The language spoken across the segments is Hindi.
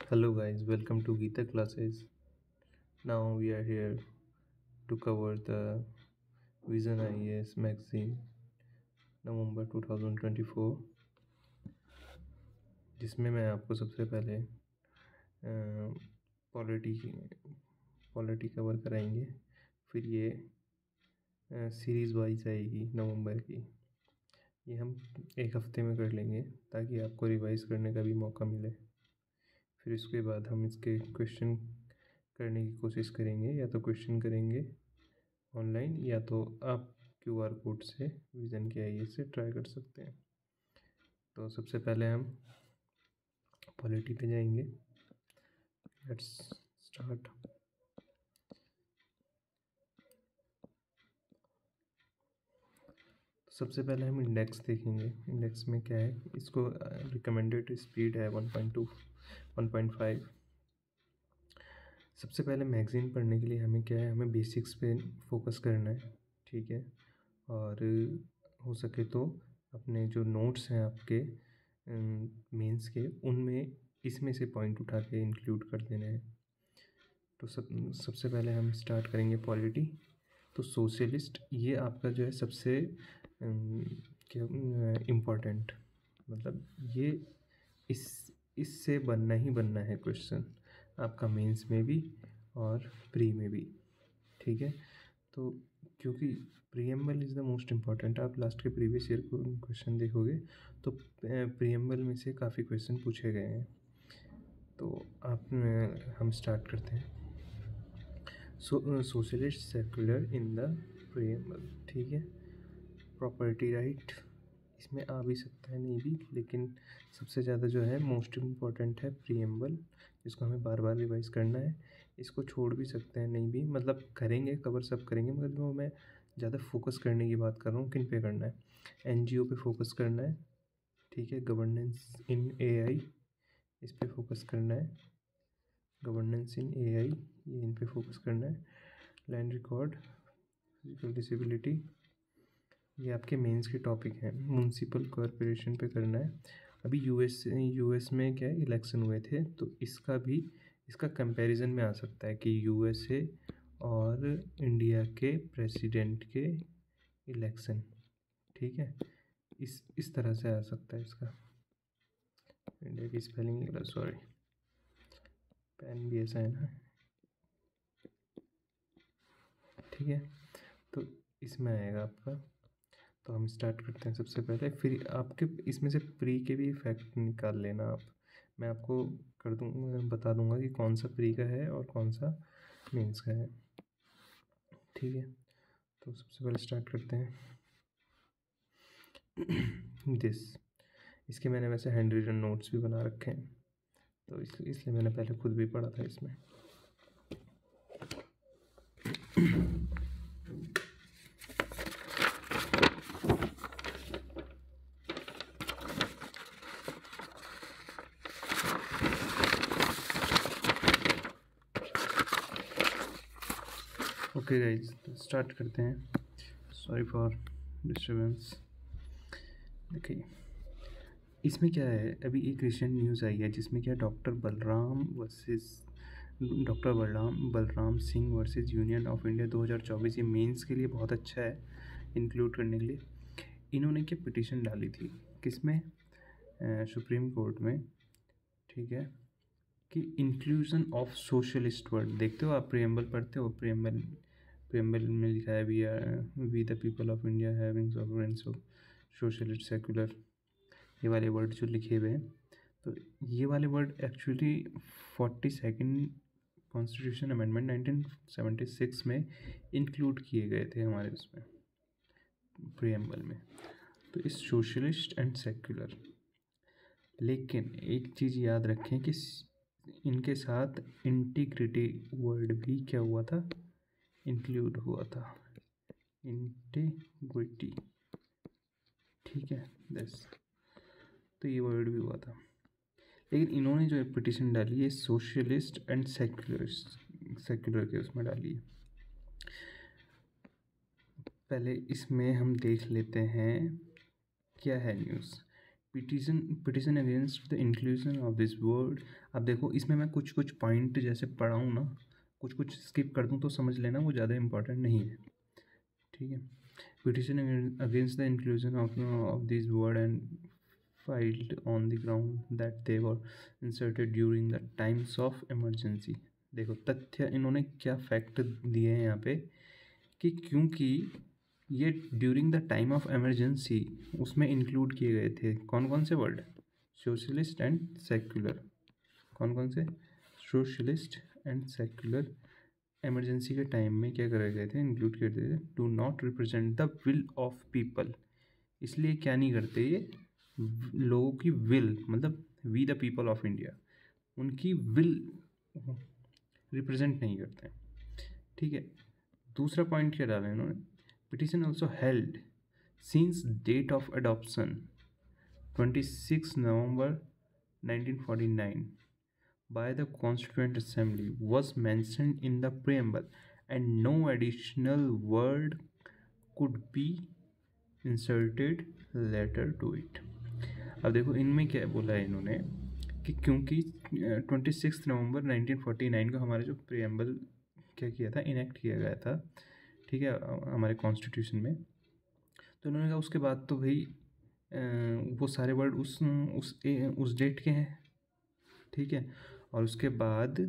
Hello guys, welcome to Gita classes. Now we are here to cover the Vision IAS magazine नवंबर 2024, जिसमें मैं आपको सबसे पहले पॉलिटी कवर कराएंगे। फिर ये सीरीज़ वाइज आएगी नवंबर की। ये हम एक हफ्ते में कर लेंगे ताकि आपको रिवाइज करने का भी मौका मिले। फिर इसके बाद हम इसके क्वेश्चन करने की कोशिश करेंगे, या तो क्वेश्चन करेंगे ऑनलाइन या तो आप QR कोड से विज़न के आइए से ट्राई कर सकते हैं। तो सबसे पहले हम पॉलिटी पे जाएंगे। Let's start. सबसे पहले हम इंडेक्स देखेंगे। इंडेक्स में क्या है, इसको रिकमेंडेड स्पीड है 1.2 1.5। सबसे पहले मैगज़ीन पढ़ने के लिए हमें क्या है, हमें बेसिक्स पे फोकस करना है, ठीक है। और हो सके तो अपने जो नोट्स हैं आपके मेंस के, उनमें इसमें से पॉइंट उठा के इंक्लूड कर देना है। तो सबसे पहले हम स्टार्ट करेंगे पॉलिटी। तो सोशलिस्ट ये आपका जो है सबसे क्या इम्पोर्टेंट, मतलब ये इससे बनना ही बनना है क्वेश्चन आपका मेंस में भी और प्री में भी, ठीक है। तो क्योंकि preamble is the most important, आप लास्ट के प्रीवियस ईयर को क्वेश्चन देखोगे तो प्रीएम्बल में से काफ़ी क्वेश्चन पूछे गए हैं। तो हम स्टार्ट करते हैं। Socialist secular in the preamble, ठीक है। प्रॉपर्टी राइट इसमें आ भी सकता है, नहीं भी, लेकिन सबसे ज़्यादा जो है मोस्ट इम्पॉर्टेंट है प्रीएम्बल, जिसको हमें बार बार रिवाइज करना है। इसको छोड़ भी सकते हैं, नहीं भी, मतलब करेंगे, कवर सब करेंगे, मगर वो मैं ज़्यादा फोकस करने की बात कर रहा हूँ। किन पे करना है, NGO पे फोकस करना है, ठीक है। गवर्नेंस इन AI इस पे फोकस करना है। गवर्नेंस इन AI ये इन पे फोकस करना है। लैंड रिकॉर्ड, फिजिकल डिसेबिलिटी ये आपके मेंस के टॉपिक हैं। म्यूनसिपल कॉरपोरेशन पे करना है। अभी यूएस में क्या इलेक्शन हुए थे, तो इसका कंपैरिजन में आ सकता है कि USA और इंडिया के प्रेसिडेंट के इलेक्शन, ठीक है। इस तरह से आ सकता है इसका। इंडिया की स्पेलिंग, सॉरी, पेन भी ऐसा है ना, ठीक है। तो इसमें आएगा आपका। तो हम स्टार्ट करते हैं सबसे पहले। फिर आपके इसमें से प्री के भी फैक्ट निकाल लेना आप। मैं आपको बता दूंगा कि कौन सा प्री का है और कौन सा मेंस का है, ठीक है। तो सबसे पहले स्टार्ट करते हैं इसके मैंने वैसे हैंड रिटन नोट्स भी बना रखे हैं, तो इसलिए मैंने पहले खुद भी पढ़ा था इसमें। ओके गाइज, तो स्टार्ट करते हैं। Sorry for disturbance. देखिए इसमें क्या है, अभी एक रिसेंट न्यूज़ आई है जिसमें क्या doctor Balram Singh versus union of India 2024। ये मेंस के लिए बहुत अच्छा है इंक्लूड करने के लिए। इन्होंने क्या पिटीशन डाली थी, किसमें, सुप्रीम कोर्ट में, ठीक है, कि इंक्लूजन ऑफ सोशलिस्ट वर्ड। देखते हो आप, प्रीएम्बल पढ़ते हो, प्रीएम्बल में लिखा है we the people of India having sovereigns of socialist secular, ये वाले वर्ड जो लिखे हुए हैं। तो ये वाले word actually 42nd constitution amendment 1976 में इंक्लूड किए गए थे हमारे उसमें प्रीएम्बल में। तो इस सोशलिस्ट एंड सेक्युलर, लेकिन एक चीज़ याद रखें कि इनके साथ इंटीग्रिटी वर्ड भी क्या हुआ था, इंक्लूड हुआ था, इंटीग्रिटी, ठीक है। तो ये वर्ड भी हुआ था, लेकिन इन्होंने जो पिटीशन डाली है सोशलिस्ट एंड सेक्युलर के उसमें डाली है। पहले इसमें हम देख लेते हैं क्या है news. Petition against the inclusion of this word. अब देखो इसमें मैं कुछ कुछ पॉइंट जैसे पढ़ाऊँ ना, कुछ कुछ स्किप कर दूँ तो समझ लेना, वो ज़्यादा इंपॉर्टेंट नहीं है, ठीक है। Petition against the inclusion of this word and filed on the ground that they were inserted during the times of emergency। देखो तथ्य इन्होंने क्या फैक्ट दिए हैं यहाँ पे कि क्योंकि ये during the time of emergency उसमें इंक्लूड किए गए थे कौन कौन से वर्ड, सोशलिस्ट एंड सेक्युलर। कौन कौन से, सोशलिस्ट एंड सेक्युलर इमरजेंसी के टाइम में क्या करे गए थे, इंक्लूड कर दिए थे। Do not represent the will of people, इसलिए क्या नहीं करते ये लोगों की विल, मतलब we the people of India, उनकी विल रिप्रेजेंट नहीं करते, ठीक है। दूसरा पॉइंट क्या डाला इन्होंने, petition also held since date of adoption 26 November 1949 by the Constituent Assembly was mentioned in the preamble and no additional word could be inserted later to it। अब देखो इनमें क्या बोला है इन्होंने कि क्योंकि 26 नवंबर 1949 को हमारे जो प्रियम्बल क्या किया था, इनेक्ट किया गया था, ठीक है, हमारे कॉन्स्टिट्यूशन में। तो उन्होंने कहा उसके बाद तो भाई वो सारे वर्ड उस डेट के हैं, ठीक है। और उसके बाद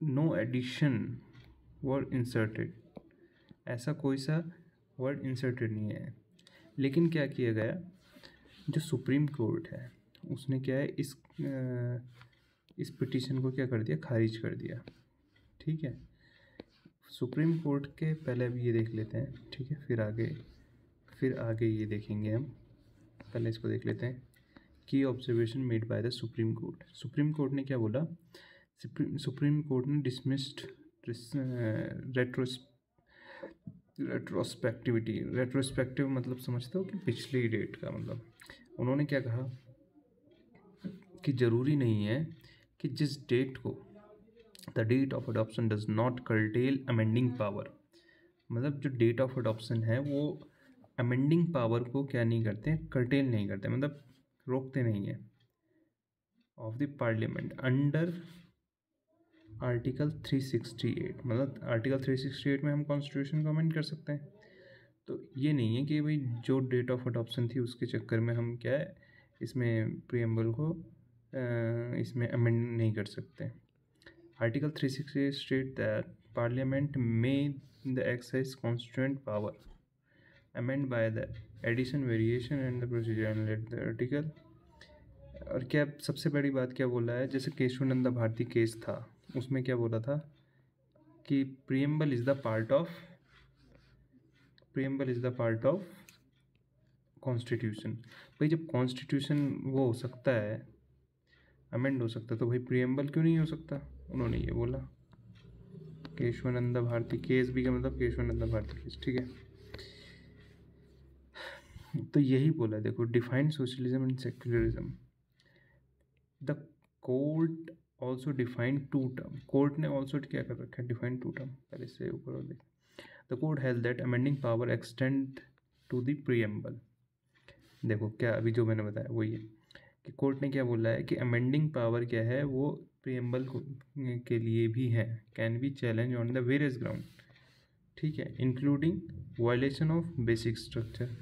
नो एडिशन वर्ड इंसर्टेड, ऐसा कोई सा वर्ड इंसर्टेड नहीं है। लेकिन क्या किया गया, जो सुप्रीम कोर्ट है उसने क्या है इस पिटीशन को क्या कर दिया, खारिज कर दिया, ठीक है। सुप्रीम कोर्ट के पहले भी ये देख लेते हैं, ठीक है, फिर आगे ये देखेंगे हम। पहले इसको देख लेते हैं, की observation made by the supreme court. Supreme court ने क्या बोला, सुप्रीम कोर्ट ने डिसमिस्ड रेट्रोस्पेक्टिव मतलब समझते हो कि पिछली डेट का, मतलब उन्होंने क्या कहा कि ज़रूरी नहीं है कि जिस डेट को the date of adoption does not curtail amending power, मतलब जो डेट ऑफ अडॉप्शन है वो अमेंडिंग पावर को क्या नहीं करते, कर्टेल नहीं करते, मतलब रोकते नहीं है, of the parliament under article 368, मतलब आर्टिकल 368 में हम कॉन्स्टिट्यूशन को अमेंड कर सकते हैं। तो ये नहीं है कि भाई जो डेट ऑफ अडॉप्शन थी उसके चक्कर में हम क्या है इसमें प्रीएम्बल को इसमें अमेंड नहीं कर सकते। आर्टिकल 368 स्टेट दैट पार्लियामेंट में the exercise constituent power amend by the addition variation and the procedure let the article. और क्या सबसे बड़ी बात क्या बोला है, जैसे केशवानंद भारती केस था उसमें क्या बोला था कि preamble is the part of constitution. भाई जब कॉन्स्टिट्यूशन वो हो सकता है, अमेंड हो सकता है, तो भाई प्रीएम्बल क्यों नहीं हो सकता, उन्होंने ये बोला। केशवानंद भारती केस भी का मतलब केशवानंद भारती केस, ठीक है। तो यही बोला है, देखो defined socialism and secularism. The court also defined two term, court ने ऑल्सो क्या कर रखा है, डिफाइंड टू टर्म। पहले से ऊपर और देख, the court held that amending power extend to the preamble. देखो क्या अभी जो मैंने बताया वही है कि कोर्ट ने क्या बोला है कि अमेंडिंग पावर क्या है वो प्रीएम्बल के लिए भी है, can be challenge on the various ground, ठीक है, including violation of basic structure.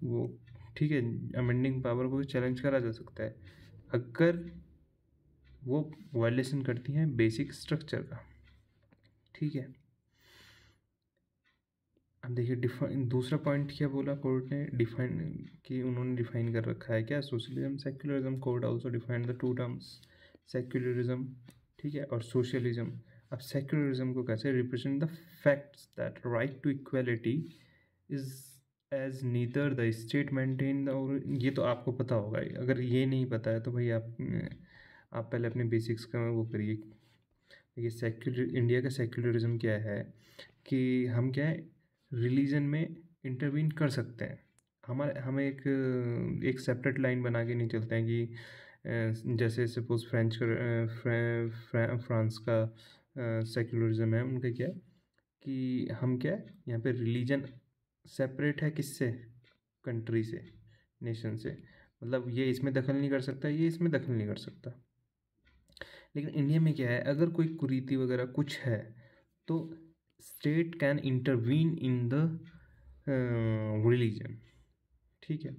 वो ठीक है, अमेंडिंग पावर को चैलेंज करा जा सकता है अगर वो वायलेशन करती हैं बेसिक स्ट्रक्चर का, ठीक है। अब देखिए दूसरा पॉइंट क्या बोला कोर्ट ने, डिफाइन कि उन्होंने डिफाइन कर रखा है क्या, socialism secularism. Court also defined the two terms secularism, ठीक है, और सोशलिज्म। अब सेक्युलरिज्म को कैसे, represent the facts that right to equality is as neither the state maintain, और ये तो आपको पता होगा, अगर ये नहीं पता है तो भाई आप पहले अपने बेसिक्स का वो करिए। ये सेक्युलर इंडिया का सेक्युलरिज्म क्या है कि हम क्या है रिलीजन में इंटरवीन कर सकते हैं, हमें एक सेपरेट लाइन बना के नहीं चलते हैं कि जैसे सपोज फ्रांस का सेक्युलरिज्म है, उनका क्या है कि हम क्या है यहाँ पे रिलीजन सेपरेट है किससे, कंट्री से, नेशन से, मतलब ये इसमें दखल नहीं कर सकता, ये इसमें दखल नहीं कर सकता। लेकिन इंडिया में क्या है, अगर कोई कुरीति वगैरह कुछ है तो state can intervene in the religion, ठीक है,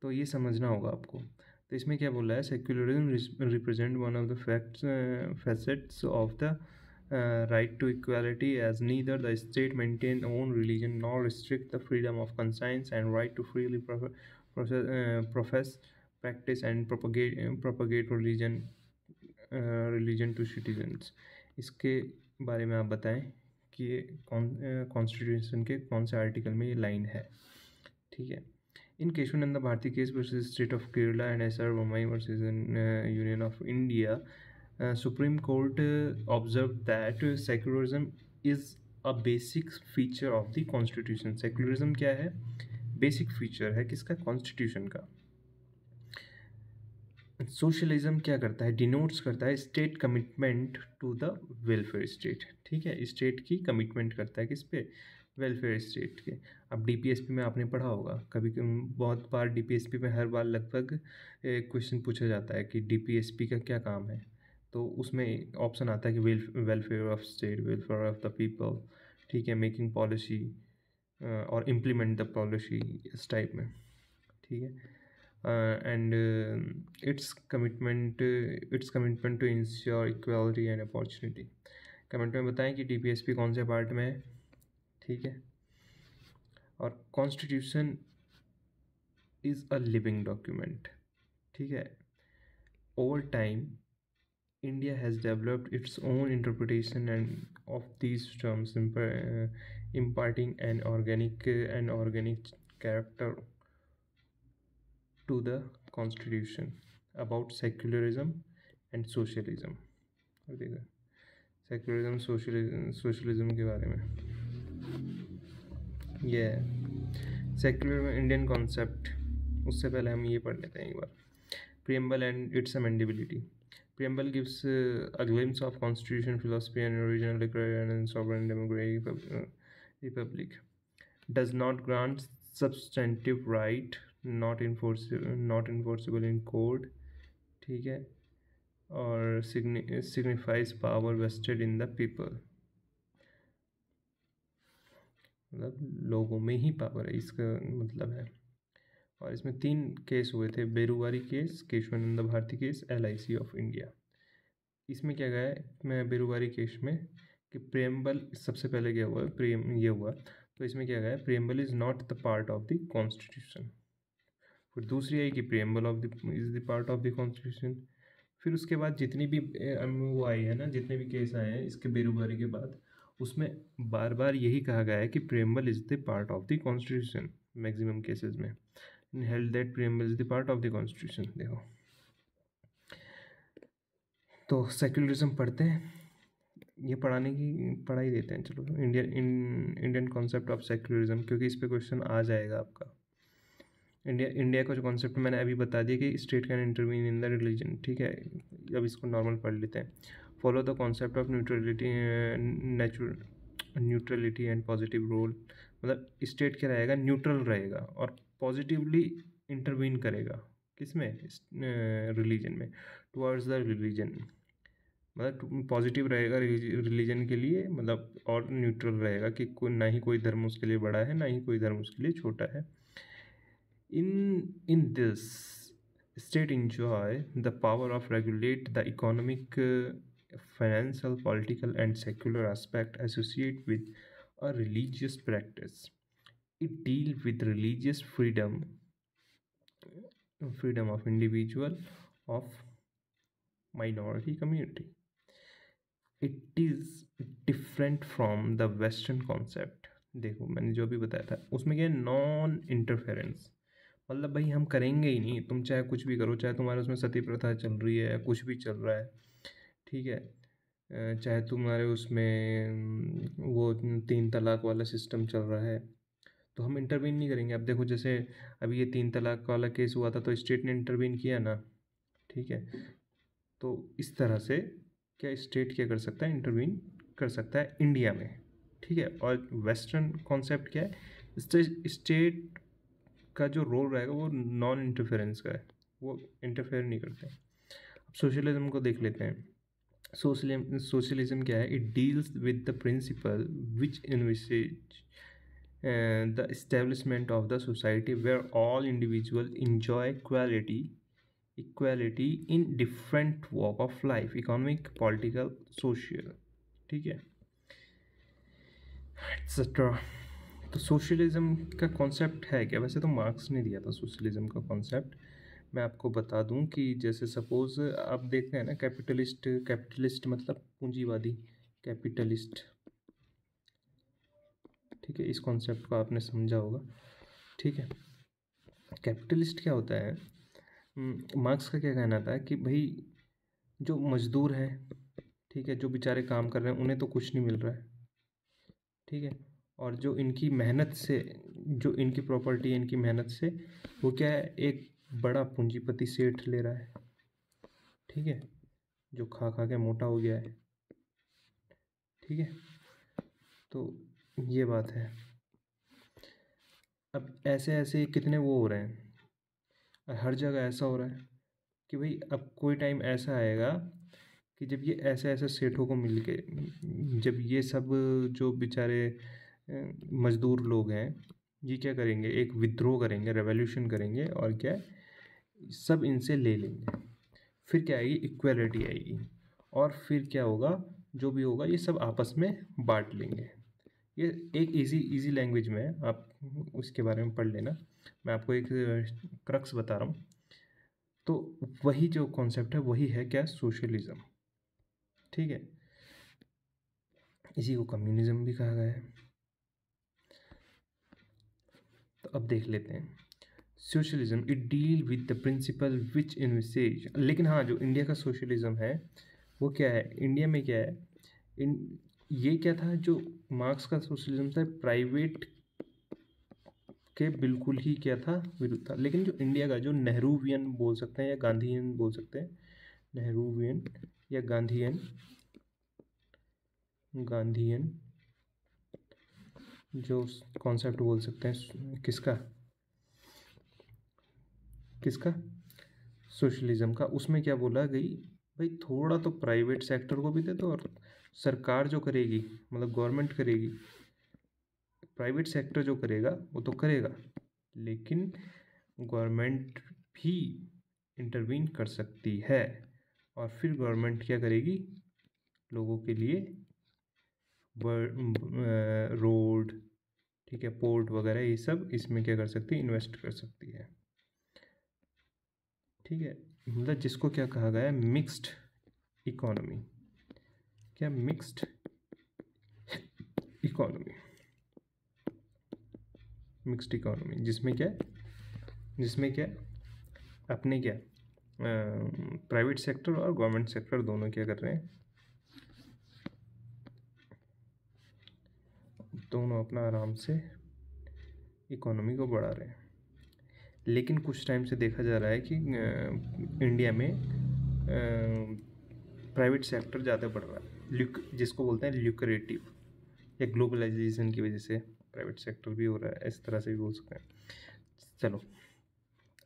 तो ये समझना होगा आपको। तो इसमें क्या बोला है, secularism represent one of the facets of the right to equality, as neither the state maintain own religion nor restrict the freedom of conscience and right to freely profess, practice and propagate religion to citizens। इसके बारे में आप बताएं कि ये कॉन्स्टिट्यूशन के कौन से आर्टिकल में ये लाइन है, ठीक है। In Keshavananda Bharati case versus State of Kerala and SR Bommai versus Union of India, Supreme Court observed that secularism is a basic feature of the Constitution। Secularism क्या है, बेसिक फीचर है किसका, कॉन्स्टिट्यूशन का। सोशलिज्म क्या करता है, डिनोट्स करता है state commitment to the welfare state, ठीक है, स्टेट की कमिटमेंट करता है किस पे, वेलफेयर स्टेट के। अब डीपीएसपी में आपने पढ़ा होगा, कभी बहुत बार डीपीएसपी में हर बार लगभग क्वेश्चन पूछा जाता है कि डीपीएसपी का क्या काम है, तो उसमें ऑप्शन आता है कि welfare of state, welfare of the people, ठीक है, मेकिंग पॉलिसी और इम्प्लीमेंट द पॉलिसी, इस टाइप में, ठीक है। And its commitment to ensure equality and opportunity। Comment में बताएं कि डीपीएसपी कौन से पार्ट में है, ठीक है। और constitution is a living document, ठीक है। Over time India has developed its own interpretation end of these terms, imparting an organic character to the constitution about secularism and socialism। देखा सेक्युलरिज्म सोशलिज्म के बारे में, ये है सेक्युलर इंडियन कॉन्सेप्ट। उससे पहले हम ये पढ़ लेते हैं एक बार, preamble and its amendability. Preamble gives a glimpse of constitution philosophy and original declaration and sovereign democratic republic, does not grant substantive right, not enforceable in code, ठीक है, और signifies power vested in the people, मतलब लोगों में ही पावर है, इसका मतलब है। और इसमें 3 केस हुए थे, Berubari case, Kesavananda Bharati case, LIC of India. इसमें क्या गया है, मैं बेरुवारी केस में कि प्रियम्बल सबसे पहले क्या हुआ, ये हुआ, तो इसमें क्या गया है, preamble is not the part of the constitution. फिर दूसरी आई कि preamble of the is the part of the constitution. फिर उसके बाद जितनी भी वो आई है ना, जितने भी केस आए हैं इसके बेरुबारी के बाद, उसमें बार बार यही कहा गया है कि preamble is the part of the constitution, maximum cases में held that preamble is the part of the constitution. देखो, तो सेक्युलरिज्म पढ़ते हैं, ये पढ़ाई देते हैं। चलो, इंडियन कॉन्सेप्ट ऑफ सेक्युलरिज्म, क्योंकि इस पे क्वेश्चन आ जाएगा आपका। इंडिया का जो कॉन्सेप्ट मैंने अभी बता दिया कि state can intervene in the religion, ठीक है। अब इसको नॉर्मल पढ़ लेते हैं। Follow the concept of neutrality and positive role, मतलब स्टेट क्या रहेगा, न्यूट्रल रहेगा और पॉजिटिवली इंटरवीन करेगा किसमें, रिलीजन में, टुवर्ड्स द रिलीजन, मतलब पॉजिटिव रहेगा रिलीजन के लिए, मतलब और न्यूट्रल रहेगा कि ना ही कोई धर्म उसके लिए बड़ा है, ना ही कोई धर्म उसके लिए छोटा है। In this, state enjoy the power of regulate the economic, financial, political and secular aspect associated with a religious practice. It deal with religious freedom of individual, of minority community. It is different from the western concept। देखो, मैंने जो भी बताया था उसमें क्या है, नॉन इंटरफेरेंस, मतलब भाई हम करेंगे ही नहीं, तुम चाहे कुछ भी करो, चाहे तुम्हारे उसमें सती प्रथा चल रही है, कुछ भी चल रहा है, ठीक है, चाहे तुम्हारे उसमें वो 3 तलाक वाला सिस्टम चल रहा है, तो हम इंटरवीन नहीं करेंगे। अब देखो, जैसे अभी ये 3 तलाक वाला केस हुआ था, तो स्टेट ने इंटरवीन किया ना, ठीक है। तो इस तरह से क्या स्टेट क्या कर सकता है, इंटरवीन कर सकता है इंडिया में, ठीक है। और वेस्टर्न कॉन्सेप्ट क्या है, स्टेट का जो रोल रहेगा वो नॉन इंटरफेरेंस का है, वो इंटरफेयर नहीं करते। अब सोशलिज्म को देख लेते हैं। सोशलिज्म क्या है? It deals with the principle which envisages the establishment of the society where all individuals enjoy equality in different walk of life, economic, political, social, ठीक है, एक्सेट्रा। तो सोशलिज्म का कॉन्सेप्ट है क्या? वैसे तो मार्क्स ने दिया था सोशलिज्म का कॉन्सेप्ट। मैं आपको बता दूं कि जैसे सपोज आप देखते हैं ना, कैपिटलिस्ट मतलब पूंजीवादी, कैपिटलिस्ट, ठीक है, इस कॉन्सेप्ट को आपने समझा होगा, ठीक है। कैपिटलिस्ट क्या होता है? मार्क्स का क्या कहना था कि भाई जो मजदूर है, ठीक है, जो बेचारे काम कर रहे हैं उन्हें तो कुछ नहीं मिल रहा है, ठीक है, और जो इनकी मेहनत से, जो इनकी प्रॉपर्टी है इनकी मेहनत से, वो क्या है, एक बड़ा पूंजीपति सेठ ले रहा है, ठीक है, जो खा खा के मोटा हो गया है, ठीक है। तो ये बात है। अब ऐसे ऐसे कितने वो हो रहे हैं, और हर जगह ऐसा हो रहा है कि भाई अब कोई टाइम ऐसा आएगा कि जब ये ऐसे ऐसे सेठों को मिल के, जब ये सब जो बेचारे मजदूर लोग हैं, ये क्या करेंगे, एक विद्रोह करेंगे, रेवोल्यूशन करेंगे, और क्या है, सब इनसे ले लेंगे, फिर क्या आएगी, इक्वालिटी आएगी, और फिर क्या होगा, जो भी होगा ये सब आपस में बांट लेंगे। ये एक इजी लैंग्वेज में है, आप उसके बारे में पढ़ लेना, मैं आपको एक क्रक्स बता रहा हूँ। तो वही जो कॉन्सेप्ट है वही है क्या, सोशलिज्म, ठीक है। इसी को कम्युनिज्म भी कहा गया है। तो अब देख लेते हैं socialism, it deal with the principle which envisages, लेकिन हाँ, जो इंडिया का सोशलिज्म है वो क्या है, इंडिया में क्या है, ये क्या था, जो मार्क्स का सोशलिज्म था, प्राइवेट के बिल्कुल ही क्या था, विरुद्ध था। लेकिन जो इंडिया का, जो नेहरूवियन बोल सकते हैं या गांधीयन बोल सकते हैं, नेहरूवियन या गांधीयन जो कॉन्सेप्ट बोल सकते हैं, किसका सोशलिज्म का, उसमें क्या बोला गई, भाई थोड़ा तो प्राइवेट सेक्टर को भी दे दो, और सरकार जो करेगी, मतलब गवर्नमेंट करेगी, प्राइवेट सेक्टर जो करेगा वो तो करेगा, लेकिन गवर्नमेंट भी इंटरवीन कर सकती है, और फिर गवर्नमेंट क्या करेगी, लोगों के लिए रोड, ठीक है, पोर्ट वगैरह, ये सब इसमें क्या कर सकती है, इन्वेस्ट कर सकती है, ठीक है। मतलब जिसको क्या कहा गया है, मिक्स्ड इकोनॉमी, क्या, मिक्स्ड इकोनॉमी, मिक्स्ड इकोनॉमी, जिसमें क्या अपने क्या प्राइवेट सेक्टर और गवर्नमेंट सेक्टर दोनों क्या कर रहे हैं, दोनों अपना आराम से इकोनॉमी को बढ़ा रहे हैं। लेकिन कुछ टाइम से देखा जा रहा है कि इंडिया में प्राइवेट सेक्टर ज़्यादा बढ़ रहा है, जिसको बोलते हैं ल्यूक्रेटिव, या ग्लोबलाइजेशन की वजह से प्राइवेट सेक्टर भी हो रहा है, इस तरह से भी बोल सकते हैं। चलो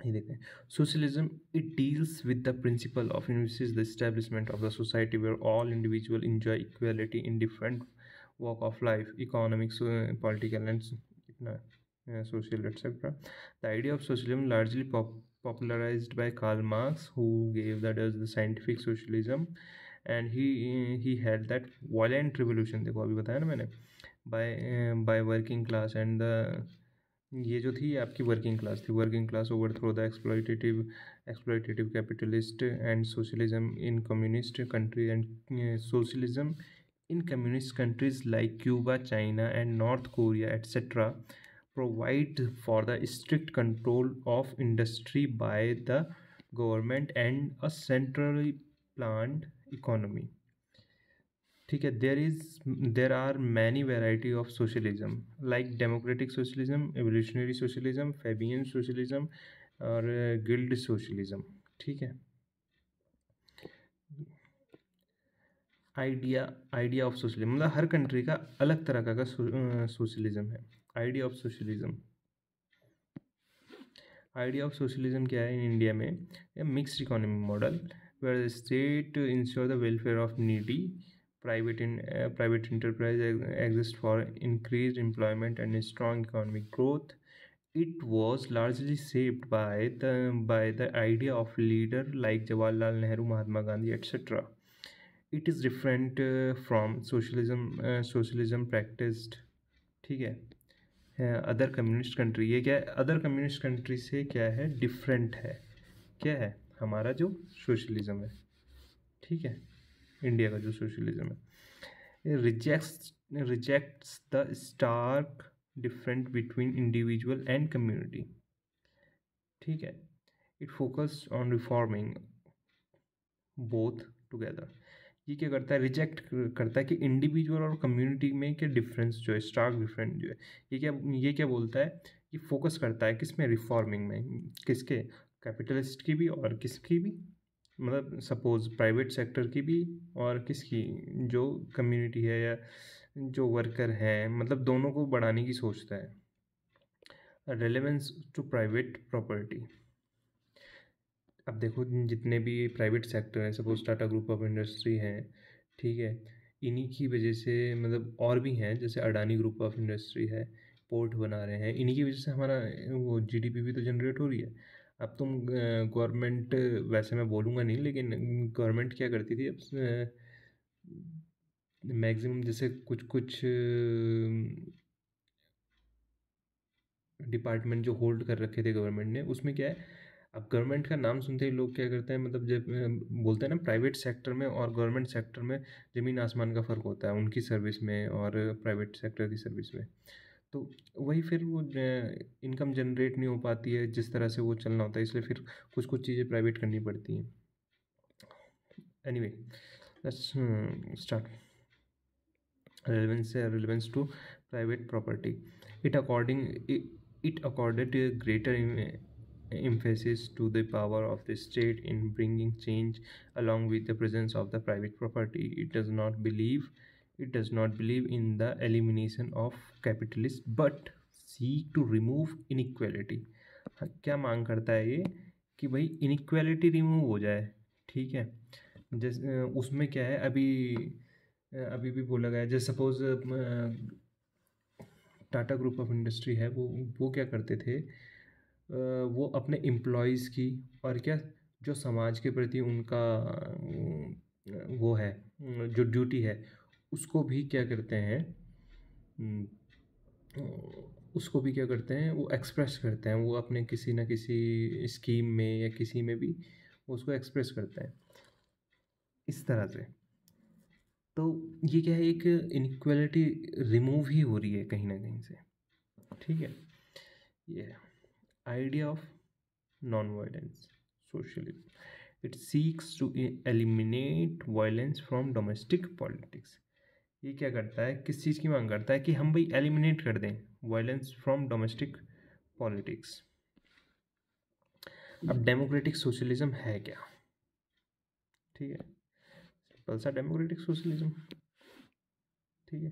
ये देखते हैं, socialism it deals with the principle of the establishment of the society where all individual enjoy equality in different walk of life, economic, political, and social, etc. The idea of socialism largely popularized by Karl Marx, who gave that as the scientific socialism, and he held that violent revolution, देखो अभी बताया ना मैंने, by working class and the, ये जो थी आपकी वर्किंग क्लास थी, working class overthrow the exploitative capitalist, and socialism in communist country, and socialism in communist countries like Cuba, China, and North Korea, etc., provide for the strict control of industry by the government and a centrally planned economy. ठीक है, there are many variety of socialism like democratic socialism, evolutionary socialism, Fabian socialism और guild socialism, ठीक है। आइडिया ऑफ सोशलिज्म, मतलब हर कंट्री का अलग तरह का सोशलिज्म है। Idea of socialism, idea of socialism क्या है इन इंडिया में? Mixed economy model where the state ensure the welfare of needy private enterprise exist for increased employment and strong economic growth. It was largely shaped by the idea of leader like Jawaharlal Nehru, Mahatma Gandhi, etc. It is different from socialism practiced, ठीक है, अदर कम्युनिस्ट कंट्री। ये क्या है? अदर कम्युनिस्ट कंट्री से क्या है? डिफरेंट है। क्या है? हमारा जो सोशलिज्म है, ठीक है, इंडिया का जो सोशलिज्म है, rejects the stark different between individual and community, ठीक है। It focus on reforming both together. ये क्या करता है? रिजेक्ट करता है कि इंडिविजुअल और कम्युनिटी में क्या डिफरेंस जो है, स्टार्क डिफरेंस जो है, ये क्या बोलता है? ये फोकस करता है किस में? रिफॉर्मिंग में। किसके? कैपिटलिस्ट की भी और किसकी भी, मतलब सपोज प्राइवेट सेक्टर की भी और किसकी? जो कम्युनिटी है या जो वर्कर हैं, मतलब दोनों को बढ़ाने की सोचता है। Relevance to private property. अब देखो जितने भी प्राइवेट सेक्टर हैं, suppose Tata group of industry हैं, ठीक है, इन्हीं की वजह से, मतलब और भी हैं जैसे अडानी ग्रुप ऑफ इंडस्ट्री है, पोर्ट बना रहे हैं, इन्हीं की वजह से हमारा वो जीडीपी भी तो जनरेट हो रही है। अब तुम गवर्नमेंट, वैसे मैं बोलूँगा नहीं, लेकिन गवर्नमेंट क्या करती थी अब मैक्सिमम, जैसे कुछ कुछ डिपार्टमेंट जो होल्ड कर रखे थे गवर्नमेंट ने, उसमें क्या है, अब गवर्नमेंट का नाम सुनते ही लोग क्या करते हैं, मतलब जब बोलते हैं ना, प्राइवेट सेक्टर में और गवर्नमेंट सेक्टर में ज़मीन आसमान का फ़र्क होता है, उनकी सर्विस में और प्राइवेट सेक्टर की सर्विस में। तो वही फिर वो इनकम जनरेट नहीं हो पाती है जिस तरह से वो चलना होता है, इसलिए फिर कुछ कुछ चीज़ें प्राइवेट करनी पड़ती हैं। Anyway, let's start. Relevance to private property. It accorded a greater emphasis to the power of the state in bringing change along with the presence of the private property. It does not believe in the elimination of capitalists but seek to remove inequality. क्या मांग करता है ये? कि भाई इनइक्वालिटी रिमूव हो जाए, ठीक है। जैसे उसमें क्या है, अभी भी बोला गया है, जैसे suppose Tata group of industry है, वो क्या करते थे, वो अपने एम्प्लॉयज़ की और क्या, जो समाज के प्रति उनका वो है, जो ड्यूटी है, उसको भी क्या करते हैं, उसको भी क्या करते हैं, वो एक्सप्रेस करते हैं, वो अपने किसी न किसी स्कीम में या किसी में भी उसको एक्सप्रेस करते हैं इस तरह से। तो ये क्या है, एक इनइक्वालिटी रिमूव ही हो रही है कहीं ना कहीं से, ठीक है। ये idea of non violence socialism. It seeks to eliminate violence from domestic politics. ये क्या करता है, किस चीज़ की मांग करता है? कि हम भाई एलिमिनेट कर दें वायलेंस फ्रॉम डोमेस्टिक पॉलिटिक्स। अब डेमोक्रेटिक सोशलिज्म है क्या? ठीक है, सिंपल सा डेमोक्रेटिक सोशलिज्म, ठीक है।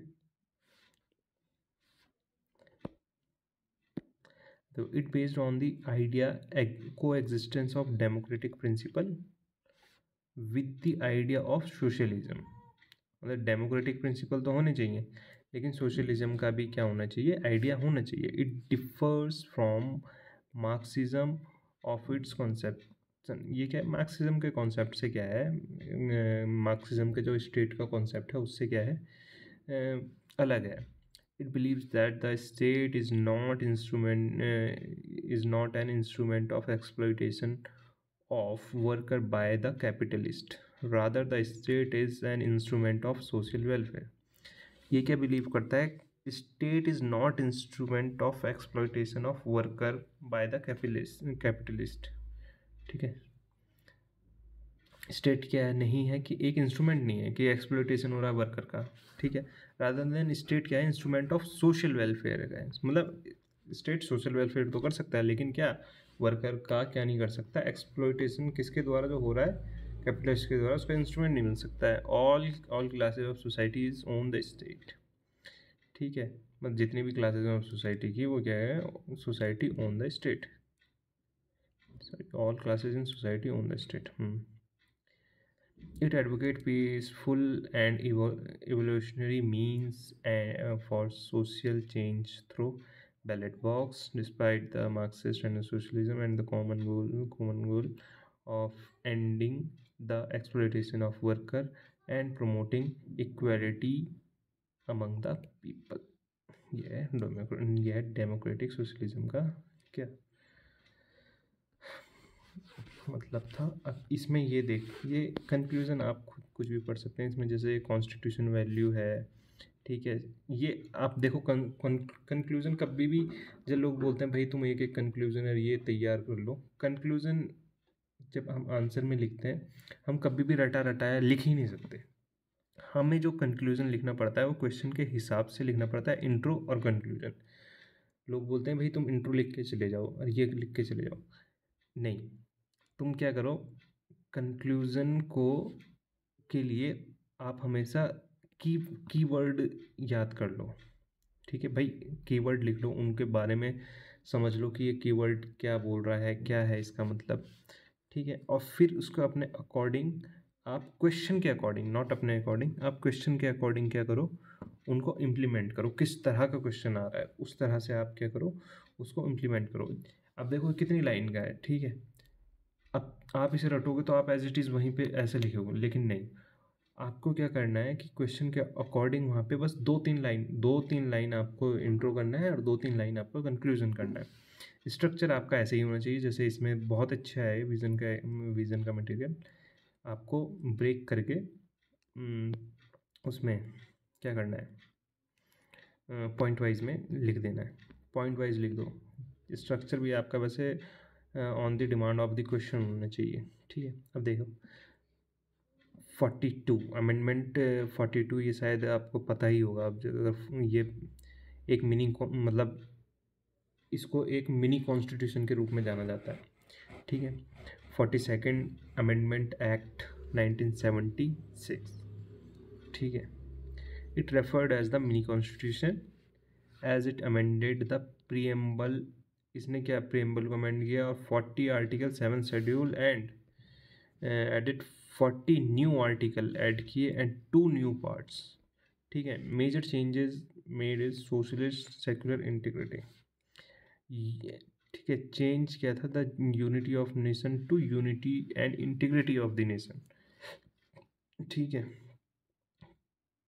तो it based on the idea coexistence of democratic principle with the idea of socialism. मतलब डेमोक्रेटिक प्रिंसिपल तो होने चाहिए, लेकिन सोशलिज्म का भी क्या होना चाहिए? आइडिया होना चाहिए। It differs from Marxism of its concept. ये क्या है, मार्क्सिज्म के कॉन्सेप्ट से क्या है, मार्क्सिज्म के जो स्टेट का कॉन्सेप्ट है उससे क्या है, अलग है। It believes that the state is not an instrument of exploitation of worker by the capitalist. Rather, the state is an instrument of social welfare. ये क्या बिलीव करता है? State is not instrument of exploitation of worker by the capitalist, ठीक है। स्टेट क्या है, नहीं है कि एक इंस्ट्रूमेंट नहीं है कि एक्सप्लोइटेशन हो रहा है वर्कर का, ठीक है। रादर देन स्टेट क्या है, इंस्ट्रूमेंट ऑफ सोशल वेलफेयर है। मतलब स्टेट सोशल वेलफेयर तो कर सकता है, लेकिन क्या वर्कर का क्या नहीं कर सकता? एक्सप्लोइटेशन किसके द्वारा जो हो रहा है, कैपिटलिस्ट के द्वारा, उसका इंस्ट्रूमेंट नहीं मिल सकता है। All classes of society is own the state, ठीक है। मतलब जितनी भी क्लासेज ऑफ सोसाइटी की, वो क्या है, society own the state. sorry, all classes in society own the state. It advocates peaceful and evolutionary means for social change through ballot box, despite the Marxist and socialism and the common goal of ending the exploitation of worker and promoting equality among the people. यह डेमोक्रेटिक सोशलिज्म का क्या मतलब था। अब इसमें ये देख, ये कंक्लूज़न आप खुद कुछ भी पढ़ सकते हैं इसमें, जैसे कॉन्स्टिट्यूशन वैल्यू है, ठीक है। ये आप देखो कंक्लूज़न कभी भी जब लोग बोलते हैं भाई तुम एक एक कंक्लूज़न और ये तैयार कर लो, कंक्लूज़न जब हम आंसर में लिखते हैं हम कभी भी रटा रटाया लिख ही नहीं सकते। हमें जो कंक्लूज़न लिखना पड़ता है वो क्वेश्चन के हिसाब से लिखना पड़ता है, इंट्रो और कंक्लूजन। लोग बोलते हैं भाई तुम इंट्रो लिख के चले जाओ और ये लिख के चले जाओ, नहीं, तुम क्या करो, कंक्लूज़न को के लिए आप हमेशा कीवर्ड याद कर लो, ठीक है भाई, कीवर्ड लिख लो, उनके बारे में समझ लो कि ये कीवर्ड क्या बोल रहा है, क्या है इसका मतलब, ठीक है। और फिर उसको अपने अकॉर्डिंग आप क्वेश्चन के अकॉर्डिंग, नॉट अपने अकॉर्डिंग, आप क्वेश्चन के अकॉर्डिंग क्या करो, उनको इम्प्लीमेंट करो, किस तरह का क्वेश्चन आ रहा है उस तरह से आप क्या करो, उसको इम्प्लीमेंट करो। अब देखो कितनी लाइन का है, ठीक है। अब आप इसे रटोगे तो आप एज इट इज़ वहीं पे ऐसे लिखोगे, लेकिन नहीं, आपको क्या करना है कि क्वेश्चन के अकॉर्डिंग वहाँ पे बस दो तीन लाइन आपको इंट्रो करना है और 2-3 लाइन आपको कंक्लूजन करना है। स्ट्रक्चर आपका ऐसे ही होना चाहिए, जैसे इसमें बहुत अच्छा है विज़न का मटेरियल, आपको ब्रेक करके उसमें क्या करना है, पॉइंट वाइज में लिख देना है, पॉइंट वाइज लिख दो। स्ट्रक्चर भी आपका वैसे on the demand of the question होना चाहिए, ठीक है। अब देखो 42 अमेंडमेंट 42, ये शायद आपको पता ही होगा। अब अगर ये एक मिनी मतलब इसको एक मिनी कॉन्स्टिट्यूशन के रूप में जाना जाता है, ठीक है। 42nd अमेंडमेंट एक्ट 1976, ठीक है। It referred as the mini constitution as it amended the preamble, इसने क्या प्रीएम्बल को अमेंड किया और 40 article 7 schedule and added 40 new article add किए एंड 2 न्यू पार्ट्स, ठीक है। Major changes made is socialist secular integrity, ठीक है। चेंज क्या था, the unity of nation to unity and integrity of the nation, ठीक है।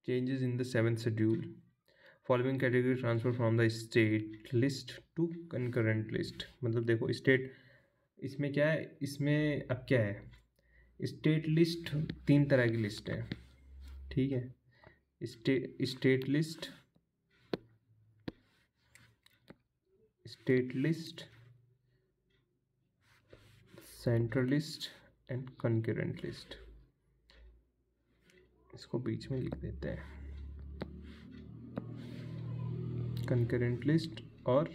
Changes in the 7th schedule, following category transfer from the state list to concurrent list. मतलब देखो स्टेट, इसमें क्या है, इसमें अब क्या है, स्टेट लिस्ट 3 तरह की लिस्ट है, ठीक है। State list, central list and concurrent list. इसको बीच में लिख देते हैं, कंकरेंट लिस्ट और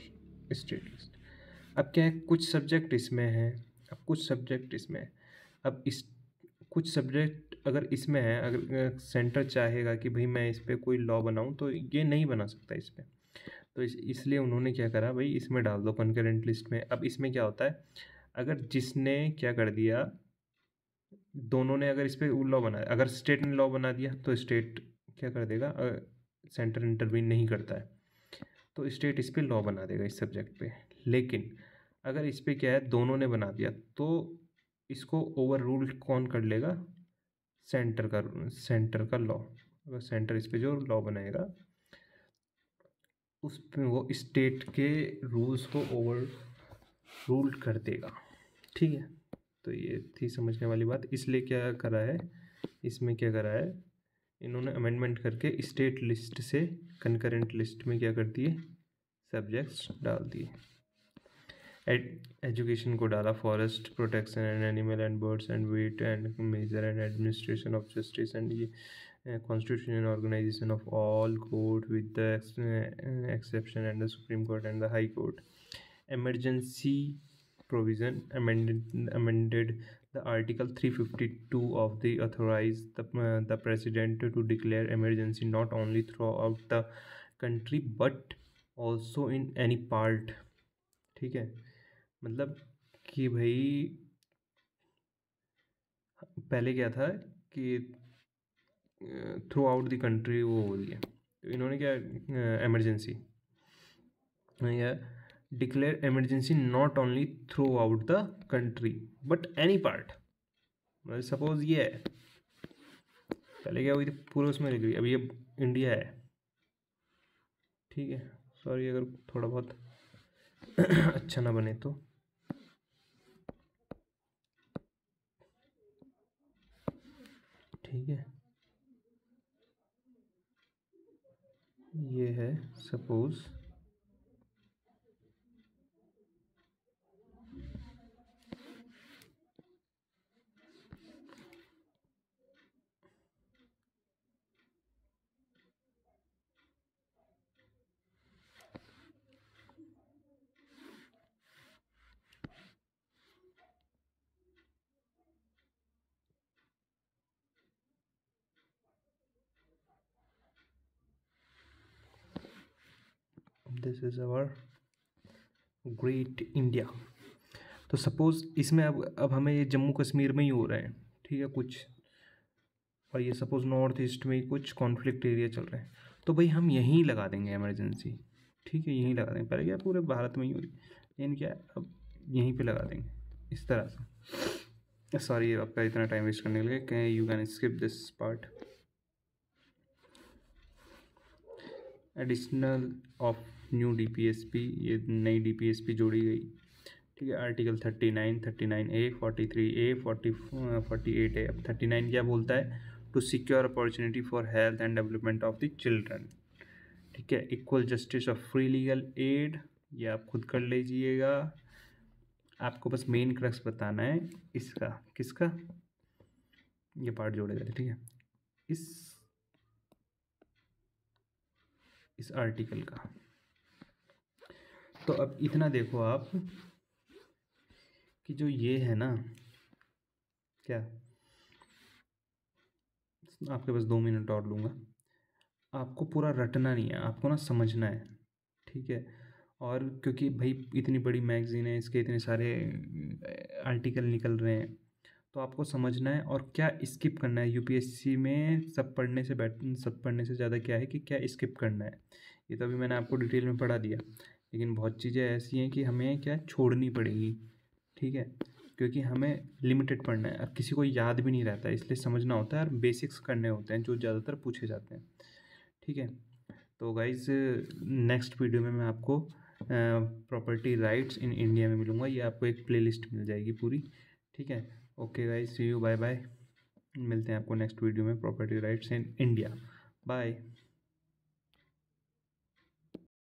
स्टेट लिस्ट। अब क्या है, कुछ सब्जेक्ट इसमें है, अब कुछ सब्जेक्ट इसमें है। अब इस कुछ सब्जेक्ट अगर इसमें है, अगर सेंटर चाहेगा कि भाई मैं इस पर कोई लॉ बनाऊं तो ये नहीं बना सकता इस पर, तो इसलिए उन्होंने क्या करा, भाई इसमें डाल दो कंकरेंट लिस्ट में। अब इसमें क्या होता है, अगर जिसने क्या कर दिया, दोनों ने अगर इस पर लॉ बनाया, अगर स्टेट ने लॉ बना दिया तो स्टेट क्या कर देगा, सेंटर इंटरवीन नहीं करता है तो स्टेट इस पर लॉ बना देगा इस सब्जेक्ट पे। लेकिन अगर इस पर क्या है, दोनों ने बना दिया तो इसको ओवर रूल कौन कर लेगा, सेंटर का लॉ। अगर सेंटर इस पर जो लॉ बनाएगा उस पर वो स्टेट के रूल्स को ओवर रूल कर देगा, ठीक है। तो ये थी समझने वाली बात। इसलिए क्या करा है, इसमें क्या करा है, इन्होंने अमेंडमेंट करके स्टेट लिस्ट से कंकरेंट लिस्ट में क्या कर दिए, सब्जेक्ट्स डाल दिए। एजुकेशन को डाला, forest protection and animal and birds and weight and measure and administration of justice and ये constitution and organization of all court with the exception and the Supreme Court and the High Court. Emergency provision amended the Article 352 of the authorize the president to declare emergency not only throughout the country but also in any part, ठीक है। मतलब कि भाई पहले क्या था कि थ्रू आउट द कंट्री वो हो रही है, तो इन्होंने क्या इमरजेंसी या declare emergency not only through out the country but any part. मतलब सपोज ये है, पहले क्या हुई थी पूरे उसमें लिख रही, अभी ये इंडिया है, ठीक है। सॉरी अगर थोड़ा बहुत अच्छा ना बने तो, ठीक है। ये है suppose this is our great India. तो सपोज इसमें अब हमें ये जम्मू कश्मीर में ही हो रहा है, ठीक है कुछ, और ये सपोज नॉर्थ ईस्ट में ही कुछ कॉन्फ्लिक्ट एरिया चल रहे हैं, तो भाई हम यहीं लगा देंगे इमरजेंसी, ठीक है, यहीं लगा देंगे। पहले क्या पूरे भारत में ही हो रही, लेकिन क्या अब यहीं पे लगा देंगे इस तरह से। सॉरी आपका इतना टाइम वेस्ट करने के लिए, can you can skip this part. Additional of new DPSP, ये नई डीपीएसपी जोड़ी गई, ठीक है। Article 39, 39A, 43A, 48A। अब 39 क्या बोलता है, to secure opportunity for health and development of the children, ठीक है। Equal justice of free legal aid, ये आप खुद कर लीजिएगा, आपको बस मेन क्रक्स बताना है इसका, किसका, ये पार्ट जोड़ेगा, ठीक है, इस आर्टिकल का। तो अब इतना देखो आप कि जो ये है ना, क्या आपके पास 2 मिनट और लूँगा, आपको पूरा रटना नहीं है, आपको ना समझना है, ठीक है। और क्योंकि भाई इतनी बड़ी मैगजीन है, इसके इतने सारे आर्टिकल निकल रहे हैं, तो आपको समझना है और क्या स्किप करना है। यूपीएससी में सब पढ़ने से ज़्यादा क्या है कि क्या स्किप करना है, ये तो अभी मैंने आपको डिटेल में पढ़ा दिया, लेकिन बहुत चीज़ें ऐसी हैं कि हमें क्या छोड़नी पड़ेगी, ठीक है, क्योंकि हमें लिमिटेड पढ़ना है। अब किसी को याद भी नहीं रहता है, इसलिए समझना होता है और बेसिक्स करने होते हैं जो ज़्यादातर पूछे जाते हैं, ठीक है। तो गाइज़ नेक्स्ट वीडियो में मैं आपको प्रॉपर्टी राइट्स इन इंडिया में मिलूँगा, ये आपको एक प्लेलिस्ट मिल जाएगी पूरी, ठीक है। Okay guys, see you, bye bye. मिलते हैं आपको नेक्स्ट वीडियो में property rights in India, bye.